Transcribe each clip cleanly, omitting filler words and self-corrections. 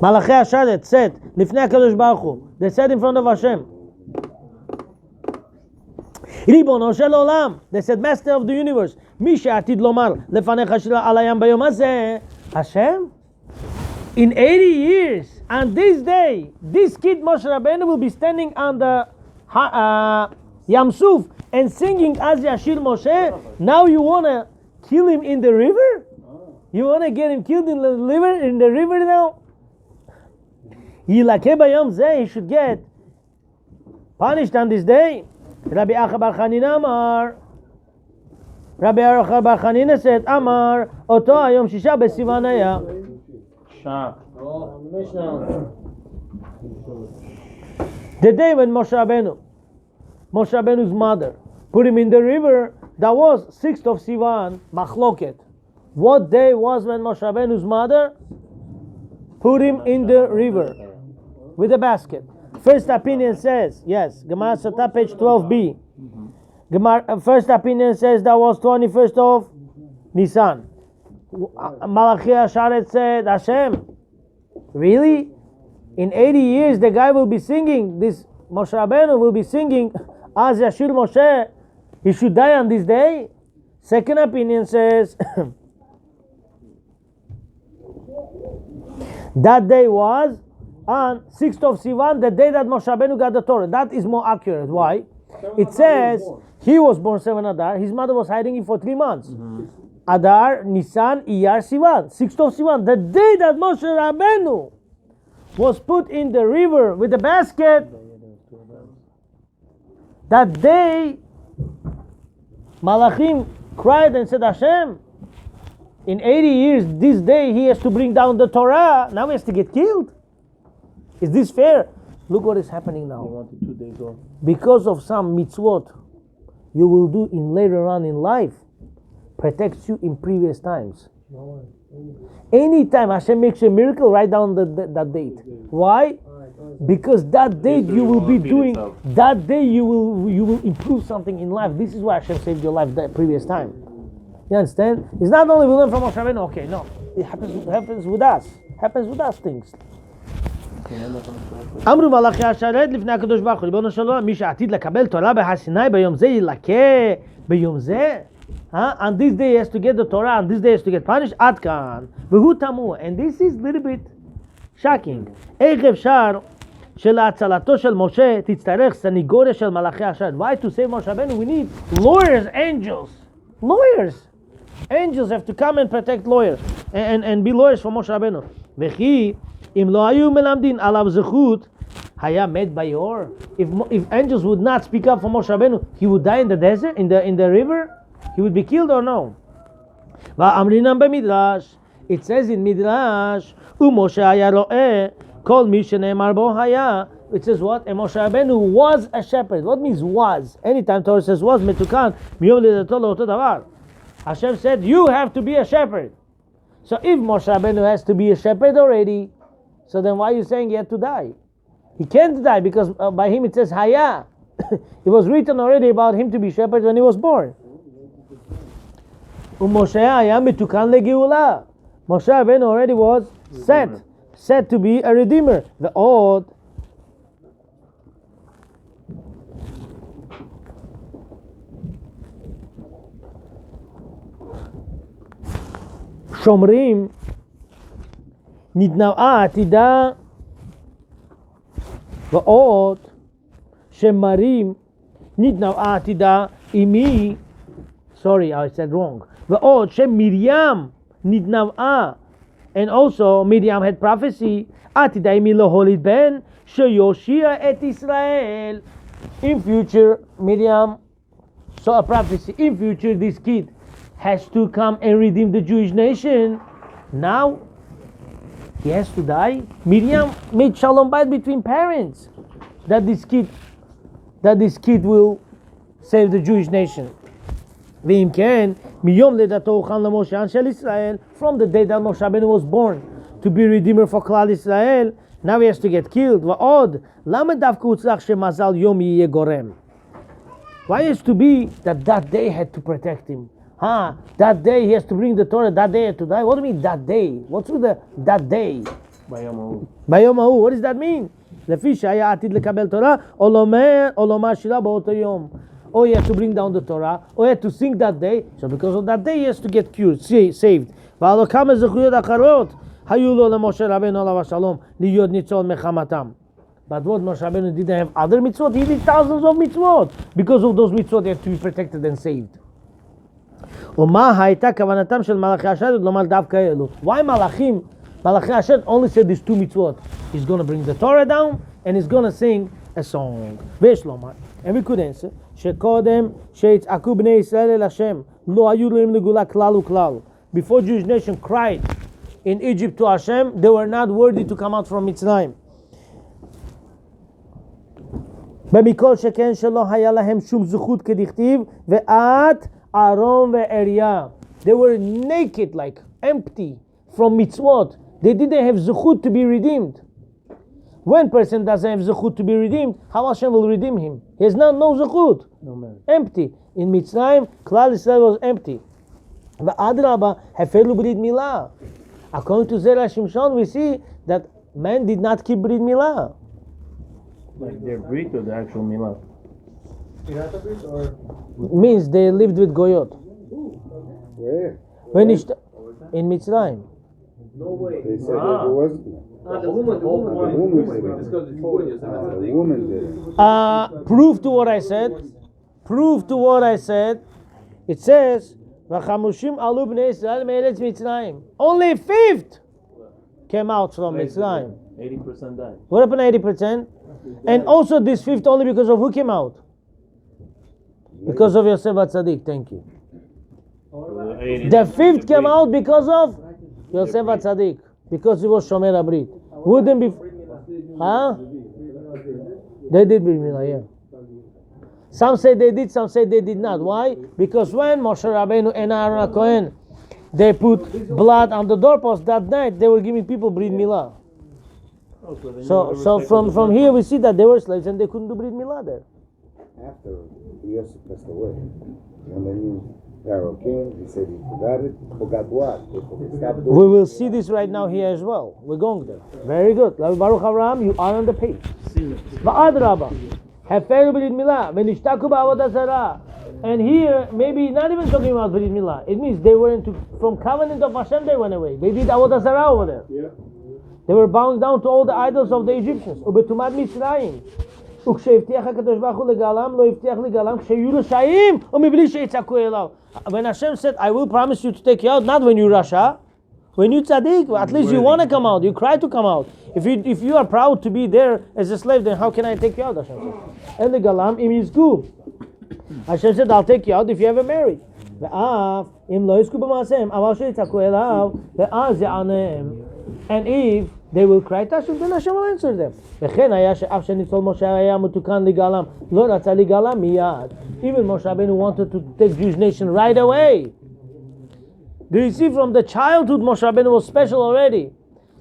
Malachi Asharet said, Lifnei HaKadosh Baruch Hu, they said in front of HaShem, Ribono shel olam, they said, Master of the universe, Mi she'atid lomar, lefanecha shel alayam bayom hazeh, HaShem, in 80 years, on this day, this kid Moshe Rabbeinu will be standing on the Yam Suf and singing Az Yashir Moshe. Now you want to kill him in the river? You want to get him killed in the river now? He should get punished on this day. Rabbi Acha Bar Chanina Amar. Rabbi Acha Bar Chanina said, Amar, Oto Hayom Shisha Besivan Haya. The day when Moshe Rabbeinu's mother put him in the river, that was 6th of Sivan, Machloket. What day was when Moshe Rabbeinu's mother put him in the river with a basket? First opinion says, yes, Gemara Sota, page 12b. First opinion says that was 21st of Nisan. Malachi Asharet said, HaShem, really? In 80 years the guy will be singing, this Moshe Rabbeinu will be singing, Az Yashir Moshe, he should die on this day? Second opinion says, that day was on 6th of Sivan, the day that Moshe Rabbeinu got the Torah. That is more accurate. Why? It says he was born 7 Adar, his mother was hiding him for 3 months. Adar, Nisan, Iyar, Sivan. 6th of Sivan, the day that Moshe Rabbeinu was put in the river with the basket, that day Malachim cried and said, HaShem, in 80 years, this day he has to bring down the Torah, now he has to get killed. Is this fair? Look what is happening now. He wanted 2 days off. Because of some mitzvot you will do in later on in life, protects you in previous times. Anytime Hashem makes a miracle, write down that date. Why? Because that date you will be doing, that day you will improve something in life. This is why Hashem saved your life that previous time. You understand? It's not only we learn from Moshe Rabbeinu. Okay, no, it happens with us. Happens with us things. אמרו מלאכי השרת לפני הקדוש ברוך הוא, ריבונו של עולם, מי שעתיד לקבל תורה בהר סיני ביום זה ילקה ביום זה. On this day he has to get the Torah, on this day he has to get punished. עד כאן. והוא תמוה. And this is a little bit shocking. איך אפשר שלהצלתו של משה תצטרך סניגוריה של מלאכי השרת? Why to save Moshe Rabbeinu we need lawyers, angels. Lawyers. Angels have to come and protect lawyers and be lawyers for Moshe Rabbeinu. וכי אם לא היו מלמדין עליו זכות, היה מת ביאור. If angels would not speak up for Moshe Rabbeinu, he would die in the desert, in the river? He would be killed or no? ואמרינם במדרש, it says in Midrash, ומשה היה רואה, כל מי שנאמר בו היה. It says what? And Moshe Rabbeinu was a shepherd. What means was? Anytime Torah says was, מתוקן, מיום לידתו לאותו דבר. Hashem said, you have to be a shepherd. So if Moshe Rabbeinu has to be a shepherd already, so then why are you saying he had to die? He can't die because by him it says Haya. It was written already about him to be shepherd when he was born. Moshe Rabbeinu already was set to be a redeemer. The odd. שומרים נתנאה עתידה ועוד שמרים נתנאה עתידה אימי sorry I said wrong ועוד שמרים נתנאה and also Miriam had prophecy עתידה אימי להוליד בן שיושיע את ישראל. In future Miriam saw a prophecy. In future this kid has to come and redeem the Jewish nation. Now he has to die. Miriam made shalom bayit between parents that this kid will save the Jewish nation. Ve'im ken miyom ledato uchan lemoshe shel Israel, from the day that Moshe Rabbeinu was born to be redeemer for Klal Israel. Now he has to get killed. Va'od lama davka utzlach shemazal yom yiyeh gorem. Why is to be that day had to protect him? That day he has to bring the Torah, that day he had to die. What do you mean that day? What's with that day? ביום ההוא. What does that mean? לפי שהיה עתיד לקבל תורה, או לומר שירה באותו יום. Or he had to bring down the Torah, or he had to sing that day. So because of that day, he has to get cured, saved. ועלו כמה זכויות אחרות היו לו למשה רבנו עליו השלום להיות ניצול מחמתם. But what Moshe Rabbeinu didn't have other mitzvot, he did thousands of mitzvot. Because of those mitzvot, he had to be protected and saved. ומה הייתה כוונתם של מלאכי השרת לומר דווקא אלו? Why מלאכי השרת only said these two mitzvot? He's going to bring the Torah down, and he's going to sing a song. ויש לומר, and we could answer, שקודם שיצעקו בני ישראל אל השם, לא היו להם לגאולה כלל וכלל. Before Jewish nation cried in Egypt to Hashem, they were not worthy to come out from Mitzrayim. במכל שכן שלא היה להם שום זכות כדכתיב, ואת אהרון ואריה. They were naked, like empty from mitzvot. They didn't have zechut to be redeemed. When person doesn't have zechut to be redeemed, how Hashem will redeem him? He has no zechut. No man. Empty. In Mitzrayim, Klal Yisrael was empty. V'adraba, hefelu brit milah. According to Zera Shimshon, we see that men did not keep brit milah. Like their brit or the actual milah? Means they lived with Goyot. Where? In Mitzrayim. No way. They said that it was. The woman did it. Proof to what I said. Proof to what I said. It says, "V'chamushim alu bnei Israel me'eretz Mitzrayim." Only a fifth came out from Mitzrayim. 80% died. What happened? 80%. And also this fifth only because of who came out? Because of Yosef HaTzadik. Thank you. The fifth came out because of Yosef HaTzadik. Because he was Shomer HaBrit. Wouldn't be... Huh? They did bring Milah, yeah. Some say they did, some say they did not. Why? Because when Moshe Rabbeinu and Aaron HaKohen, they put blood on the doorpost that night, they were giving people Brit Milah. So from here we see that they were slaves and they couldn't do Brit Milah there. After Yosef passed away, and the new Pharaoh came, he said he forgot it. Forgot what? We will see this right now here as well. We're going there. Very good. Baruch Avraham, you are on the page. Va'adraba, haferu brit milah, v'nishtaku ba'avodah zarah. And here, maybe not even talking about brit milah. It means they were from covenant of Hashem. They went away. They did avodah zarah over there. Yeah. They were bowing down to all the idols of the Egyptians. Ubetumat Mitzrayim. וכשהבטיח הקדוש ברוך הוא לגאלם, לא הבטיח לגאלם כשיהיו רשעים ומבלי שיצעקו אליו. When Hashem said, I will promise you to take you out, not when you rasha, when you tzaddik, at least you want to come out, you cry to come out. If you are proud to be there as a slave, then how can I take you out, Hashem said. And the galam im yizku. Hashem said, I'll take you out if you ever married. ואף אם לא יזכו במעשיהם, אבל שיצעקו אליו, ואז יענם. And if they will cry to Hashem, then Hashem will answer them. וכן היה שאף שניצול משה היה מתוקן לגאלם, לא רצה לגאלם מיד. Even Moshe Rabbeinu wanted to take Jewish nation right away. Do you see from the childhood Moshe Rabbeinu was special already?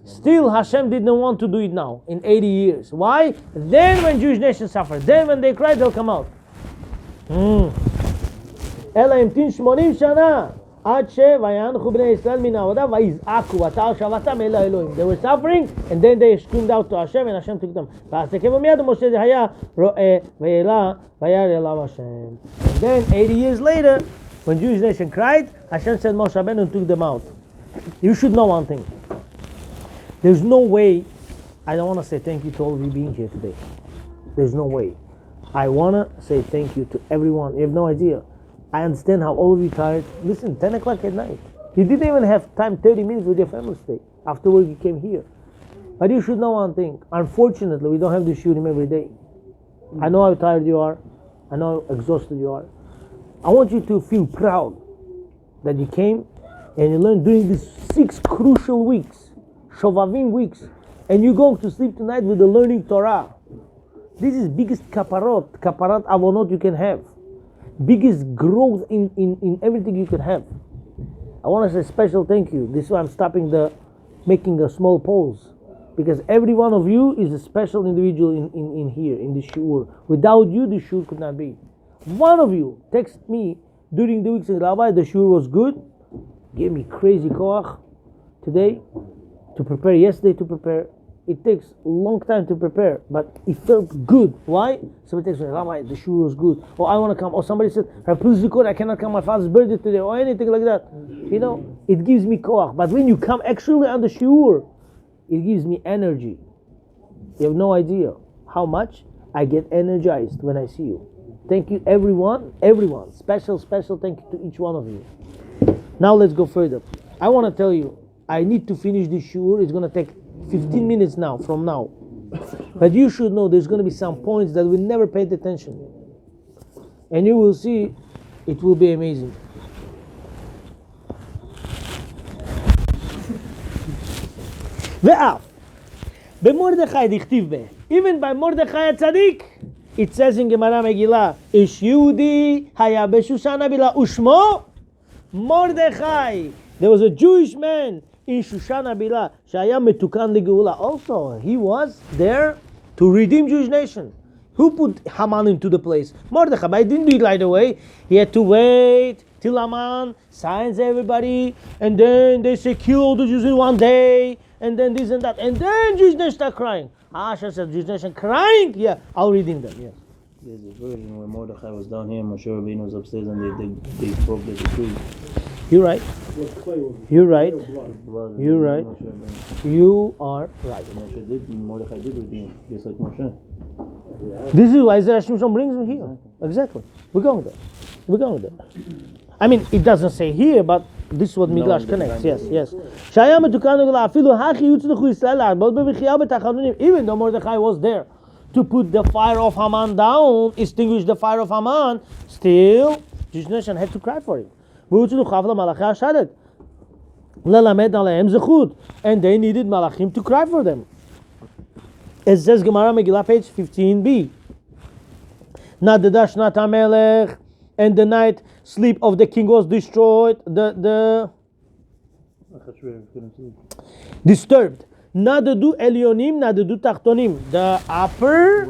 Still Hashem didn't want to do it now, in 80 years. Why? Then when Jewish nation suffered, then when they cried, they'll come out. אלא המתין 80 שנה. עד שוינוחו בני ישראל מן העבודה ויזעקו ותעל שבתם אל האלוהים. They were suffering and then they screamed out to Hashem and Hashem took them. ואז תקם ומיד ומשה היה רואה וירא וירא אליו Hashem. And then 80 years later, when Jewish nation cried, Hashem said Moshe Rabbeinu and took them out. You should know one thing. There's no way, I don't want to say thank you to all of you being here today. There's no way. I want to say thank you to everyone. You have no idea. I understand how all of you tired. Listen, 10 o'clock at night. You didn't even have time 30 minutes with your family today. After work you came here. But you should know one thing. Unfortunately, we don't have this shurim every day. I know how tired you are. I know how exhausted you are. I want you to feel proud that you came and you learned during these 6 crucial weeks, Shovavim weeks, and you're going to sleep tonight with the learning Torah. This is biggest kaparat avonot you can have. Biggest growth in everything you can have. I want to say special thank you. This is why I'm making a small pause. Because every one of you is a special individual in here, in this shiur. Without you, the shiur could not be. One of you text me during the week saying, Rabbi, the shiur was good. Gave me crazy koach today to prepare yesterday to prepare. It takes a long time to prepare, but it felt good. Why? Somebody takes me, Rabbi, the shul was good. Or I want to come. Or somebody said, please record, I cannot come, my father's birthday today, or anything like that. You know, it gives me koach. But when you come actually on the shul, it gives me energy. You have no idea how much I get energized when I see you. Thank you, everyone. Special thank you to each one of you. Now let's go further. I want to tell you, I need to finish this shul. It's going to take 15 minutes now, from now. But you should know there's going to be some points that we never paid attention. And you will see, it will be amazing. Ve'af, במרדכי דכתיב בה, even by Mordechai HaTzadik, it says in Gemara Megillah, איש יהודי היה בשושן הבילה, ושמו Mordechai. There was a Jewish man in Shushan Abila, Shaya Metukan Ligula. Also, he was there to redeem Jewish nation. Who put Haman into the place? Mordechai. But he didn't do it right away. He had to wait till Haman signs everybody, and then they say kill all the Jews in one day, and then this and that, and then Jewish nation start crying. HaShem said, Jewish nation crying? Yeah, I'll redeem them. Yes. There's a version where Mordechai was down here, Moshe Rabbeinu was upstairs, and they broke the decree. You're right. You're right. You're right. You are right. Mordechai did redeem, just like Moshe. This is why Zera Shimshon brings me here. Exactly. We're going there. I mean, it doesn't say here, but this is what Midrash connects. Yes. Even though Mordechai was there to put the fire of Haman down, extinguish the fire of Haman, still, Jewish nation had to cry for him. And they needed Malachim to cry for them. It says Gemara Megillah, page 15b. And the night sleep of the king was destroyed, disturbed. Nadadu Elyonim, Nadadu Tachtonim, the upper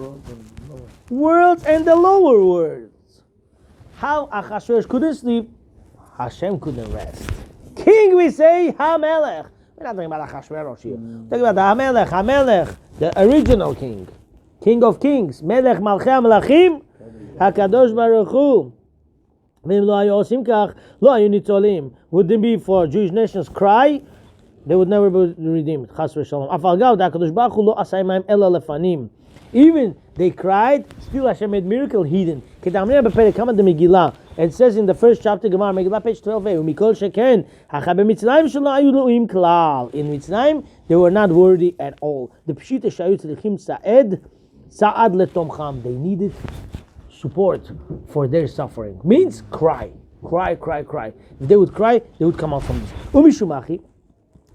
worlds and the lower worlds. How Achashverosh couldn't sleep, HaShem couldn't rest. King, we say HaMelech. We're not talking about Achashverosh here. We're talking about the HaMelech, the original king. King of kings. Melech Malchei HaMelachim, HaKadosh Baruch Hu. Wouldn't be for Jewish nations cry, they would never be redeemed. Even they cried, still Hashem made miracle hidden. It says in the first chapter, Gemara Megillah, page 12a, in Mitzrayim, they were not worthy at all. The Pshita Shayut Lichim Sa'ad Letomcham. They needed support for their suffering. Means cry. If they would cry, they would come out from this. Umishumachi,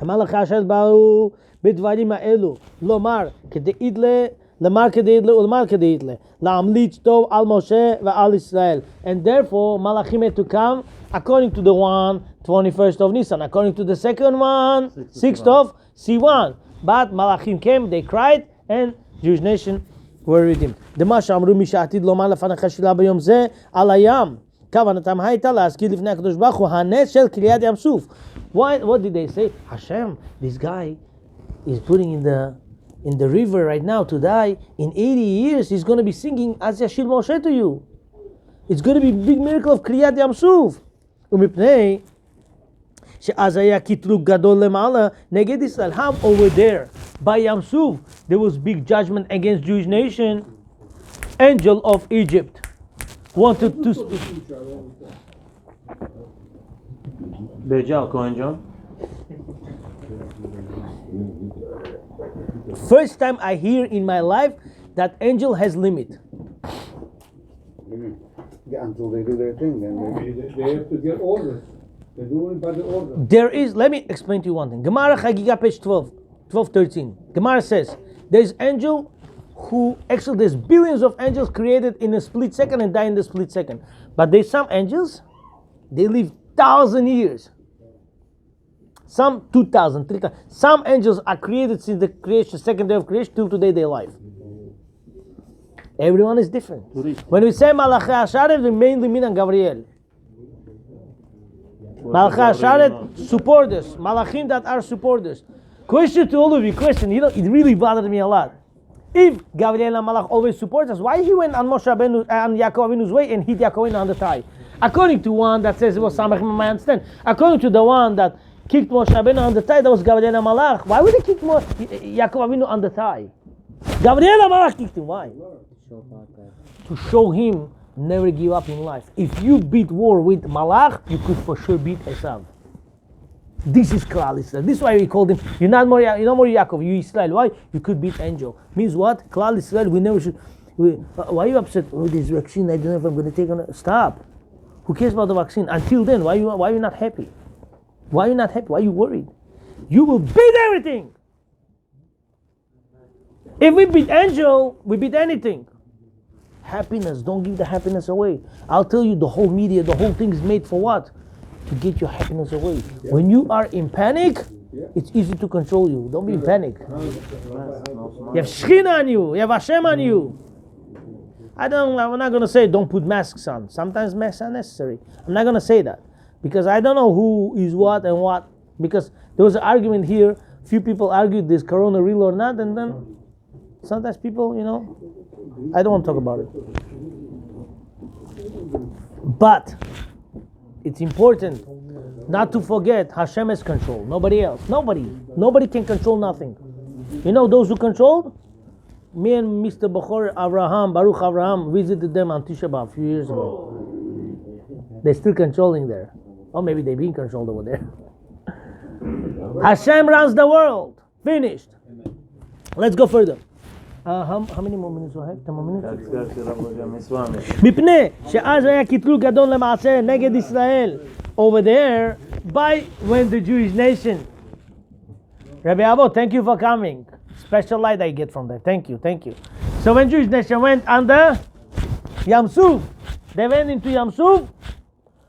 Malachai Hashem ba'u b'dvarim ha'elu lomar k'deidle lemar k'deidle ulemar k'deidle la'amlitz tov al Moshe ve'al Israel. And therefore, Malachim had to come according to the one 21st of Nisan, according to the second one 6th of Sivan. But Malachim came, they cried, and Jewish nation were redeemed. דמה שאמרו מי שעתיד לומר לפניך שילה ביום זה על הים, כוונתם הייתה להזכיר לפני הקדוש ברוך הוא הנס של קריעת ים סוף. What did they say? Hashem, this guy is putting in the river right now to die. In 80 years, he's going to be singing as Yashil Moshe to you. It's going to be a big miracle of קריעת ים סוף. ומפני שאז היה קטרוג גדול למעלה נגד ישראל. How over there, by Yam Suf, there was big judgment against Jewish nation. Angel of Egypt wanted to speak. Bejal, Kohen John. First time I hear in my life that angel has limit. Yeah, until they do their thing, then They have to get orders. They do it by the order. There is, let me explain to you one thing. Gemara Chagiga, page 12:13. Gemara says, there's angel who, actually there's billions of angels created in a split second and die in the split second. But there's some angels, they live 1,000 years. Some 2,000, 3,000. Some angels are created since the creation, second day of creation, till today they're alive. Everyone is different. When we say Malachai Hasharet, we mainly mean on Gabriel. Malachai Hasharet, supporters. Malachim that are supporters. Question to all of you. Question. You know, it really bothered me a lot. If Gabriel Malach always supports us, why he went on Moshe Rabbeinu and Yaakov Avinu's way and hit Yaakov Avinu on the thigh? According to one that says it was Samech, I understand. According to the one that kicked Moshe Rabbeinu on the thigh, that was Gabriel Malach. Why would he kick Yaakov Avinu on the thigh? Gabriel Malach kicked him. Why? To show him never give up in life. If you beat war with Malach, you could for sure beat Esav. This is Klal Israel. This is why we called him. You're not more Yaakov. You Israel. Why? You could beat angel. Means what? Klal Israel. We never should. Why are you upset? Oh, this vaccine. I don't know if I'm going to take on. Stop. Who cares about the vaccine? Until then, why are you not happy? Why are you not happy? Why are you worried? You will beat everything. If we beat angel, we beat anything. Happiness. Don't give the happiness away. I'll tell you, the whole media, the whole thing is made for what? To get your happiness away. Yeah. When you are in panic, it's easy to control you. Don't be in panic. You have Shechina on you. You have HaShem on you. I'm not going to say don't put masks on. Sometimes masks are necessary. I'm not going to say that. Because I don't know who is what and what. Because there was an argument here. Few people argued, is Corona real or not? And then sometimes people, you know, I don't want to talk about it. But it's important not to forget HaShem has control. Nobody else. Nobody can control nothing. You know those who controlled? Me and Mr. Baruch Avraham visited them on Tisha B'Av a few years ago. They're still controlling there. Or maybe they're being controlled over there. HaShem runs the world. Finished. Let's go further. How many more minutes do I have? 10 more minutes? מפני שאז היה קטלוג גדול למעשה נגד ישראל over there by when the Jewish nation. Rabbi Avot, thank you for coming. Special light I get from there. Thank you. So when Jewish nation went under Yam Suf, they went into Yam Suf.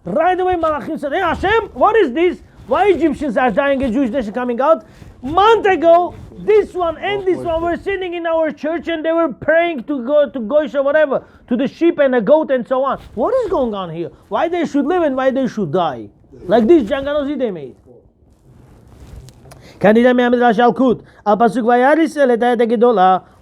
Right away Malachim said, hey HaShem, what is this? Why Egyptians are dying and Jewish nation coming out? Month ago, this one and this one were sitting in our church and they were praying to go to Goish or whatever, to the sheep and the goat and so on. What is going on here? Why they should live and why they should die? Like this Janganozi they made.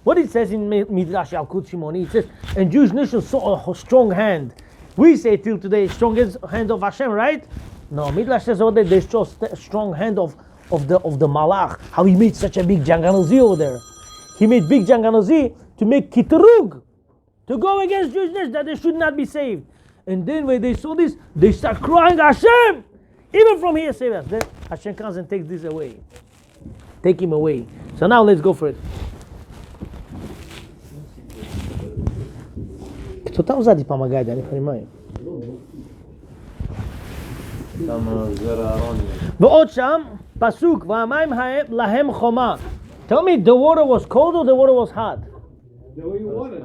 What it says in Midrash Yalkut Shimoni, it says, and Jewish nation saw a strong hand. We say till today, strongest hand of HaShem, right? No, Midrash says over there, they show strong hand of the Malach, how he made such a big Janganozi over there. He made big Janganozi to make Kitrug, to go against Jewish nation, that they should not be saved. And then when they saw this, they start crying, HaShem! Even from here, save us. Then HaShem comes and takes this away. Take him away. So now let's go for it. אותה עוזרתי פעם הגיידה, אני חושב מים. ועוד שם, פסוק, והמים להם חומה. Tell me, the water was cold or the water was hot? The way you want it.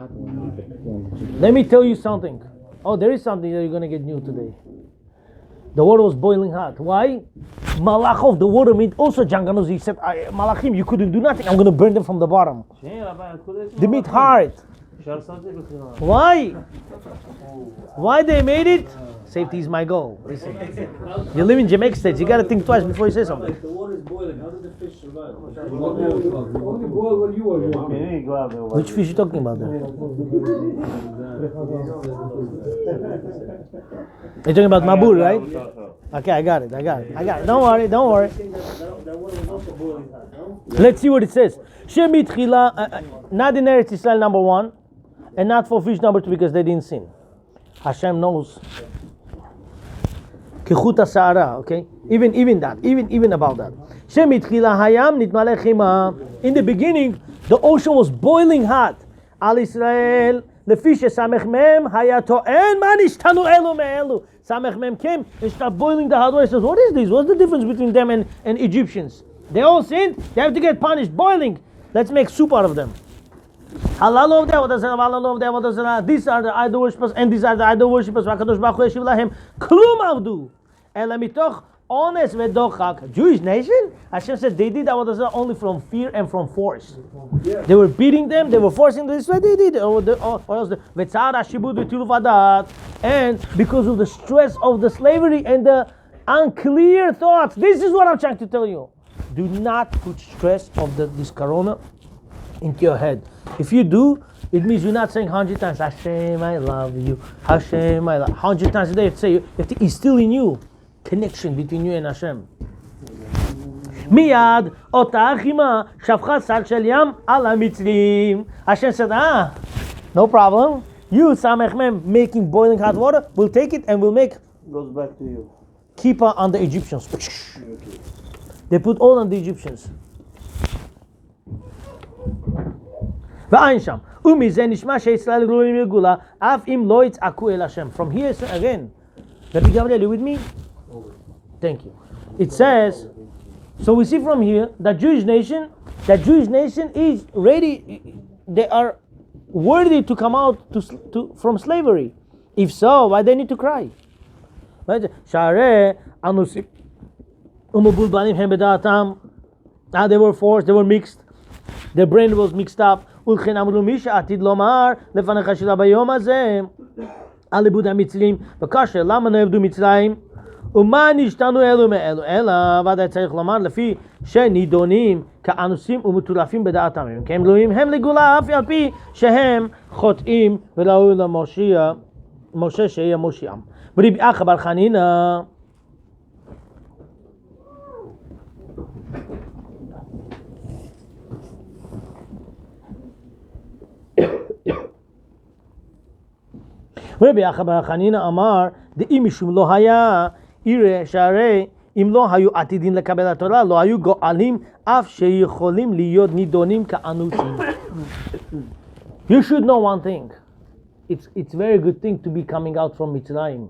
Let me tell you something. Oh, there is something that you're going to get new today. The water was boiling hot. Why? Malach of the water made also Janganozi. He said, Malachim, you couldn't do nothing. I'm going to burn them from the bottom. They made hard. Why? Why they made it? Safety is my goal. Listen, you live in Jamaica States. You got to think twice before you say something. The water is boiling. How did the fish survive? Only boil when you were walking. Which fish are you talking about there? You're talking about Mabur, right? Okay, I got it. Don't worry. Let's see what it says. Shemit Chila, not in Eretz Israel number 1, and not for fish number 2 because they didn't sin. HaShem knows. Kechuta Sha'arei, okay? Even about that. Shemit Chila Hayam Nitmale Chima. In the beginning, the ocean was boiling hot. Al Israel, the fish Samech Mem Hayato and Manishtanu Elu Me'elu. Samech Mem came and started boiling the hot water. He says, what is this? What's the difference between them and Egyptians? They all sinned. They have to get punished. Boiling. Let's make soup out of them. Halal of them, halal of them, what does it? These are the idol worshippers, and these are the idol worshippers. V'akadosh Baruch Hu yeshiv lahem klum avdu. Ela mitoch ones vedochak. Jewish nation, Hashem said they did that only from fear and from force. Yeah. They were beating them. They were forcing them. This way they did. Or else v'tzar hashibud v'tilu vadat. And because of the stress of the slavery and the unclear thoughts, this is what I'm trying to tell you. do not put stress of this corona into your head. If you do, it means you're not saying 100 times, HaShem, I love you. HaShem, I love you. 100 times a day, you have to say, you have to instill in you connection between you and HaShem. מיד אותה אחימה שפכה שק של ים על המצרים. Hashem said, no problem. You, Samech Mem, making boiling hot water, we'll take it and we'll make Goes back to you. keeper on the Egyptians. They put all on the Egyptians. ואין שם. ומזה נשמע שישראל גלויים לגאולה, אף אם לא יצעקו אל השם. From here again. Rabbi Gabriel, you with me? Thank you. It says, so we see from here that Jewish nation is ready, they are worthy to come out from slavery. If so, why they need to cry? Sha'arei anusim umubulbanim hem bedatam. They were forced, they were mixed, their brain was mixed up. ולכן אמרו מי שעתיד לומר לפניך שלה ביום הזה על איבוד המצרים וכאשר למה נאבדו מצרים ומה נשתנו אלו מאלו אלא ודאי צריך לומר לפי שנידונים כאנוסים ומטורפים בדעתם כי הם גלויים הם לגאולה אף על פי שהם חוטאים וראוי למשה שיהיה מושיעם. ורבי אחא בר חנינא רבי אחא בר חנינא אמר דאם משום לא היה יראה שהרי אם לא היו עתידים לקבל התורה לא היו גואלים אף שיכולים להיות נידונים כאנוסים. You should know one thing. It's very good thing to be coming out from Mitzrayim.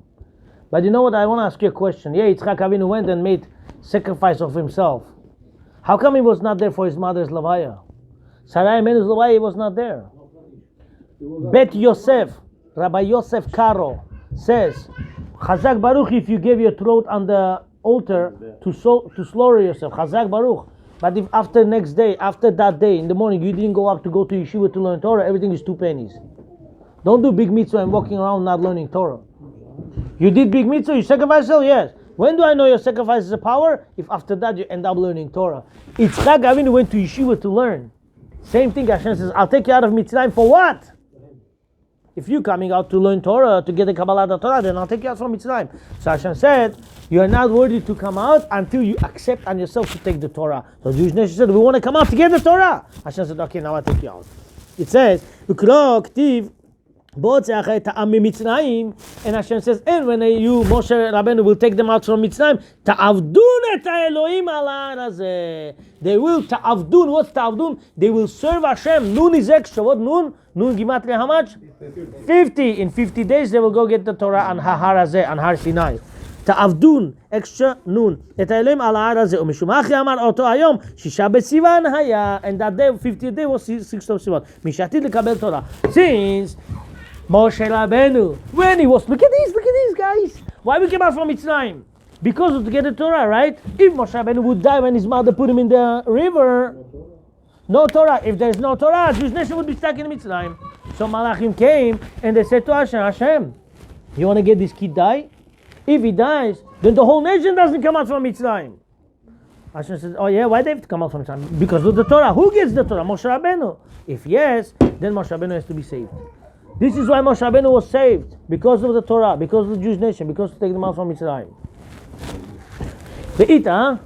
But you know what, I want to ask you a question. Yeah, Yitzchak Avinu went and made sacrifice of himself. How come he was not there for his mother's levaya? Sarai Menu's levaya, he was not there. Bet Yosef, Rabbi Yosef Karo says, Chazak Baruch if you gave your throat on the altar to slaughter yourself. Chazak Baruch. But if after next day, after that day, in the morning, you didn't go up to go to yeshiva to learn Torah, everything is 2 pennies. Don't do big mitzvah and walking around not learning Torah. You did big mitzvah, you sacrifice yourself? Yes. When do I know your sacrifice is a power? If after that you end up learning Torah. Yitzchak Avinu went to yeshiva to learn. Same thing, Hashem says, I'll take you out of Mitzrayim for what? If you're coming out to learn Torah, to get the Kabbalah of Torah, then I'll take you out from Mitzrayim. So Hashem said, you are not worthy to come out until you accept on yourself to take the Torah. So the Jewish nation said, we want to come out to get the Torah. Hashem said, okay, now I'll take you out. It says, and Hashem says, and when you, Moshe Rabbeinu, will take them out from Mitzrayim, they will ta'avdun. What's ta'avdun? They will serve Hashem. Nun is extra. What nun? Nun gimatria how much? 50. In 50 days they will go get the Torah on Har Hazeh, on Har Sinai. Ta'avdun, extra nun. Et Elohim al Har Hazeh. Umishum Achi amar oto hayom, shisha besivan haya. And that day, 50th day was 6th of Sivan. Mishatid lekabel Torah. Since Moshe Rabbeinu, when he was, look at these guys. Why we came out from Mitzrayim? Because of to get the Torah, right? If Moshe Rabbeinu would die when his mother put him in the river, no Torah. If there's no Torah, Jewish nation would be stuck in Mitzrayim. So Malachim came and they said to Hashem, you want to get this kid die? If he dies, then the whole nation doesn't come out from Mitzrayim. Hashem says, oh yeah, why they have to come out from Mitzrayim? Because of the Torah. Who gets the Torah? Moshe Rabbeinu. If yes, then Moshe Rabbeinu has to be saved. This is why Moshe Rabbeinu was saved. Because of the Torah, because of the Jewish nation, because to take them out from Mitzrayim. Ve'ita,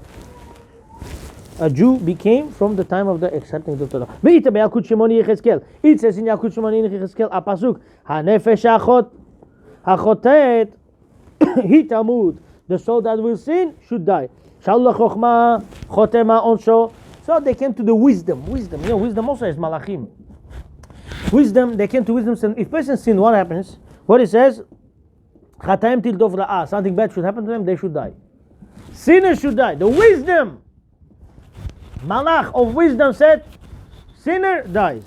a Jew became from the time of the accepting the Torah. Ve'ita be'Yalkut Shimoni Yechezkel. It says in Yalkut Shimoni Yechezkel, a pasuk, ha'nefesh ha'chotet hitamud. The soul that will sin should die. Shalach chokhmah chotema onsho. So they came to the wisdom. Wisdom, you know, wisdom also is malachim. Wisdom, they came to wisdom. If person sin, what happens? What it says, chataim tildov ra'ah. Something bad should happen to them, they should die. Sinners should die. The wisdom, malach of wisdom said, sinner dies.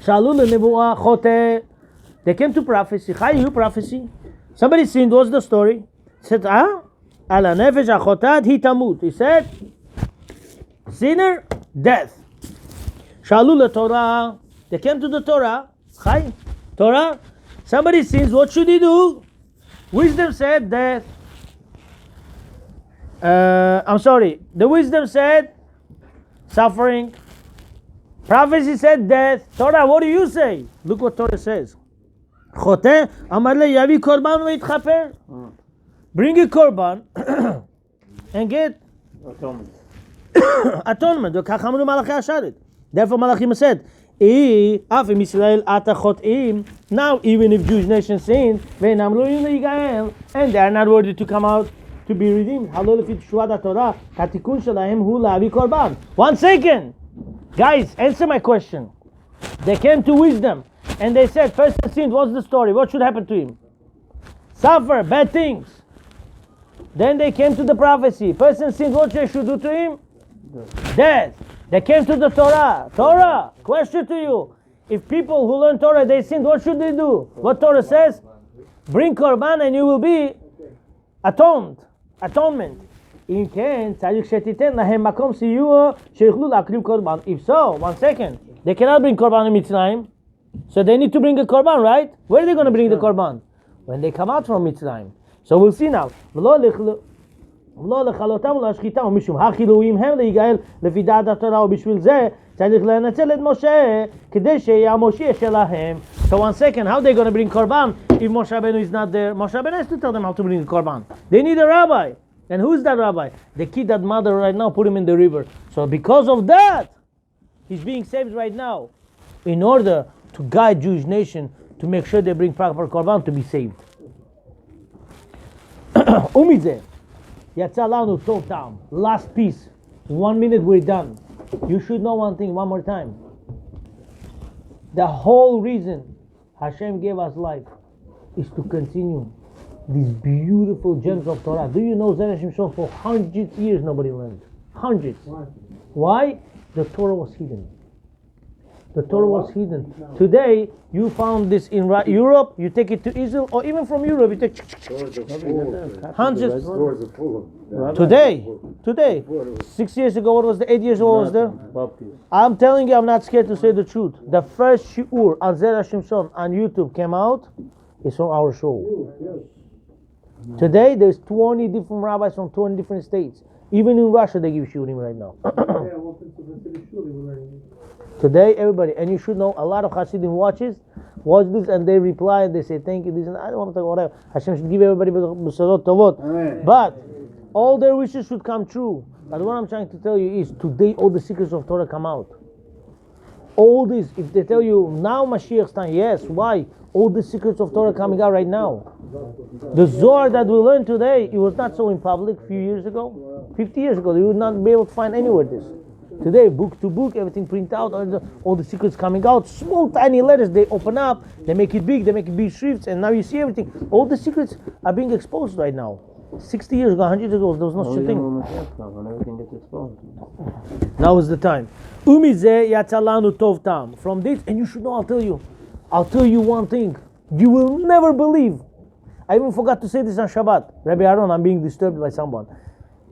Shalul nebuah chote. They came to prophecy. Chayu prophecy. Somebody sinned. What's the story? He said, ala nefesh achotat hitamut. He said, sinner, death. Shalul Torah. They came to the Torah. Chai, Torah. Somebody sins. What should he do? Wisdom said death. I'm sorry. The wisdom said suffering. Prophecy said death. Torah, what do you say? Look what Torah says. Chote amar le yavi korban veitchaper. Bring a korban and get atonement. Therefore Malachim said, now even if Jewish nation sin, and they are not worthy to come out to be redeemed. 1 second. Guys, answer my question. They came to wisdom and they said, person sinned, what's the story? What should happen to him? Suffer, bad things. Then they came to the prophecy. Person sinned, what they should do to him? Death. They came to the Torah. Torah, question to you. If people who learn Torah, they sinned, what should they do? What Torah says? Bring korban and you will be atoned. Atonement. If so, 1 second. They cannot bring korban in Mitzrayim. So they need to bring a korban, right? Where are they going to bring the korban? When they come out from Mitzrayim. So we'll see now. לא לכלותם ולהשחיתם ומשום החילויים הם להיגאל לפי דעת התורה ובשביל זה צריך לנצל את משה כדי שיהיה המושיע שלהם. So 1 second, how are they going to bring korban if Moshe Rabbeinu is not there? Moshe Rabbeinu has to tell them how to bring the korban. They need a rabbi. And who's that rabbi? The kid that mother right now put him in the river. So because of that, he's being saved right now in order to guide Jewish nation to make sure they bring proper korban to be saved. ומזה יצא לנו טוב טעם. Last piece. 1 minute, we're done. You should know one thing one more time. The whole reason HaShem gave us life is to continue these beautiful gems of Torah. Do you know Zera Shimshon for hundreds of years nobody learned? Hundreds. Why? The Torah was hidden. The Torah was hidden. Today, you found this in Europe, you take it to Israel, or even from Europe, you take hundreds. Today, 6 years ago, what was the 8 years ago was there? I'm telling you, I'm not scared to say the truth. The first shiur on Zera Shimshon on YouTube came out, is from our show. Today, there's 20 different rabbis from 20 different states. Even in Russia, they give shiurim right now. Today, everybody, and you should know, a lot of Hasidim watch this, and they reply, and they say, thank you, this, and I don't want to talk about whatever. HaShem should give everybody b'sorot tovot. But all their wishes should come true. But what I'm trying to tell you is, today all the secrets of Torah come out. All this, if they tell you, now Mashiach's time, yes, why? All the secrets of Torah coming out right now. The Zohar that we learned today, it was not so in public a few years ago. 50 years ago, you would not be able to find anywhere this. Today, book to book, everything print out, all the secrets coming out, small tiny letters, they open up, they make it big shrifts, and now you see everything. All the secrets are being exposed right now. 60 years ago, 100 years ago, there was no such thing. When everything gets exposed. Now is the time. From this, and you should know, I'll tell you one thing. You will never believe. I even forgot to say this on Shabbat. Rabbi Aaron, I'm being disturbed by someone.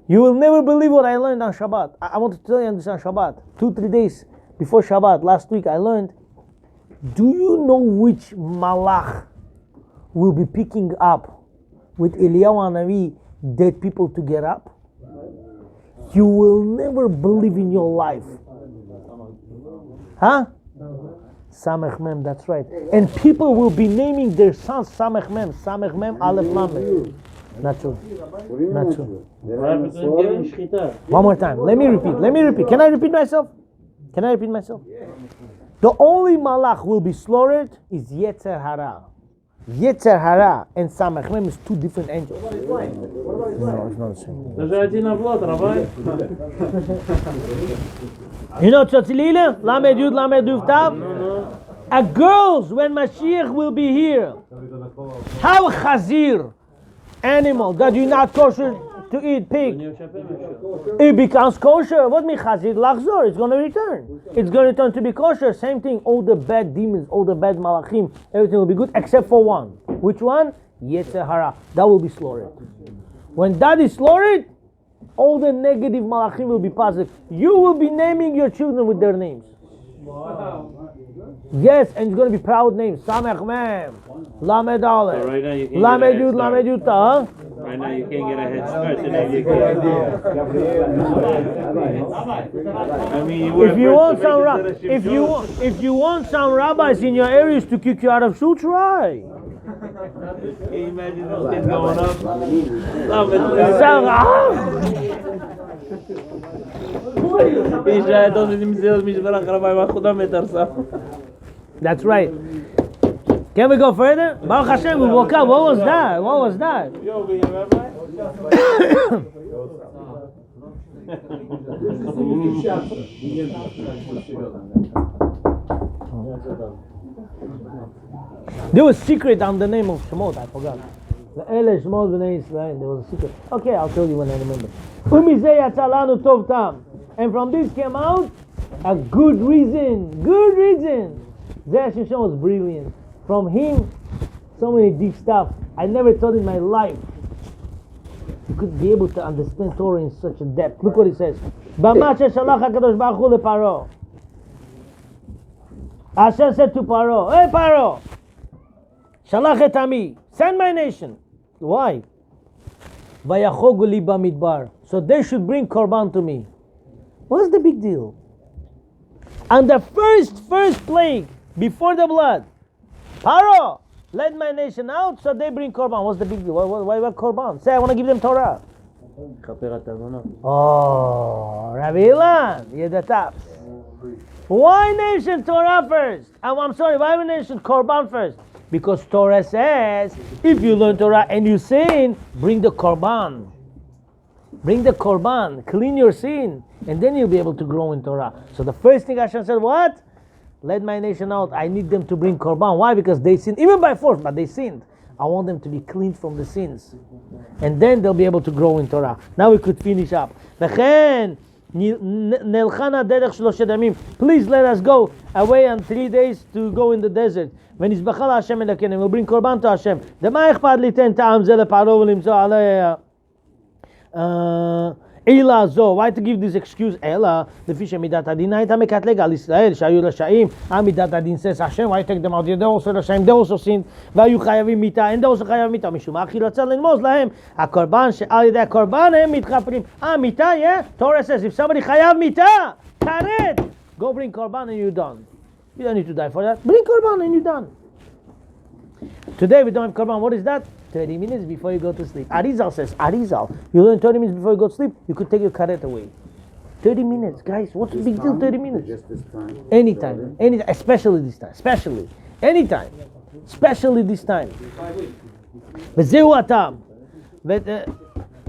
You will never believe what I learned on Shabbat. I want to tell you this on Shabbat. 2-3 days before Shabbat, last week, I learned. Do you know which malach will be picking up with Eliyahu Hanavi dead people to get up? You will never believe in your life. Huh? Samech Mem, that's right. And people will be naming their sons Samech Mem, Aleph Lamed. Not true. Not true. One more time. Let me repeat. Can I repeat myself? The only malach will be slaughtered is Yetzer Hara. Yetzer Hara and Samech Mem is two different angels. No, it's not the same. You know Tzotzilile? Lamed Yud, Lamed Yud Tav? A girls, when Mashiach will be here, how chazir, animal that you're not kosher to eat, pig, it becomes kosher. What means chazir? Lachzor, it's going to return. It's going to return to be kosher. Same thing, all the bad demons, all the bad malachim, everything will be good except for one. Which one? Yetzer Hara. That will be slaughtered. When that is slaughtered, all the negative malachim will be positive. You will be naming your children with their names. Yes, and it's going to be proud name. Samech Mem. Lamed So Aleph. right now you can't Lamed get a Yud, head Lamed start. Yuta, huh? Right now you can't get a head start. So now you can't. I mean, you If you want some rabbis in your areas to kick you out of shul, try. Can you imagine those kids going up? That's right. Can we go further? Baruch Hashem, we woke up. What was that? What was that? You over here, Rabbi? There was a secret on the name of Shemot, I forgot. The Ele Shemot B'nai Israel, there was a secret. Okay, I'll tell you when I remember. Umizeh yatsa lanu tov tam. And from this came out a good reason. Good reason. Zera Shimshon was brilliant. From him, so many deep stuff. I never thought in my life you could be able to understand Torah in such a depth. Look what he says. B'ma sheshalach HaKadosh Baruch Hu leParo. Hashem said to Paro, "Hey Paro, shalach et ami, send my nation." Why? Vayachogu li bamidbar. So they should bring korban to me. What's the big deal? And the first plague before the blood, Paro, let my nation out, so they bring korban. What's the big deal? Why korban? Say, I want to give them Torah. Oh, Rabbi Ilan, you're the tops. Why nation Torah first? I'm sorry, why nation korban first? Because Torah says, if you learn Torah and you sin, bring the korban. Bring the korban, clean your sin, and then you'll be able to grow in Torah. So the first thing Hashem said, what? Let my nation out. I need them to bring korban. Why? Because they sinned, even by force, but they sinned. I want them to be cleaned from the sins. And then they'll be able to grow in Torah. Now we could finish up. Please let us go away on 3 days to go in the desert. When it's Bachal Hashem and we'll bring korban to Hashem. Ela zo, why to give this excuse? Ela, the fish midat adin ita mekatleg al Israel shayu l'shaim. Midat adin says Hashem, why take them out? They also l'shaim, they also sinned. Vayu chayavim mita, and they also chayavim mita. Mishum achi ratzal lenmos lahem. Hakorban she'al yedei hakorban hem mitchaprim. Mita, yeah. Torah says if somebody chayav mita, karet, go bring korban and you're done. You don't need to die for that. Bring korban and you're done. Today we don't have korban. What is that? 30 minutes before you go to sleep. Arizal says, you learn 30 minutes before you go to sleep, you could take your karet away. 30 minutes, guys. What's the big deal? 30 minutes. Just this time. Anytime. Especially this time. Anytime. Especially this time. וזהו הטעם.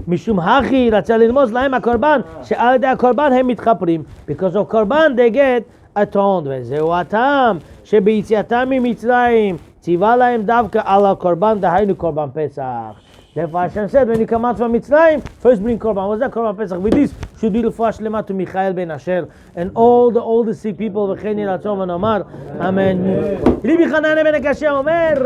משום הכי רצה ללמוז להם הקורבן, שעל ידי הקורבן הם מתחפרים. Because of קורבן they get atoned. וזהו הטעם שביציאתם ממצרים ציווה להם דווקא על הקורבן, דהיינו קורבן פסח. Therefore Hashem said, when you come out from Mitzrayim, first bring korban. What's that korban Pesach? With this should be refuah shlema to Michael ben Asher and all the sick people. V'chein yiratzon v'nomar. Amen. Rabbi Chananah ben Akashia omer,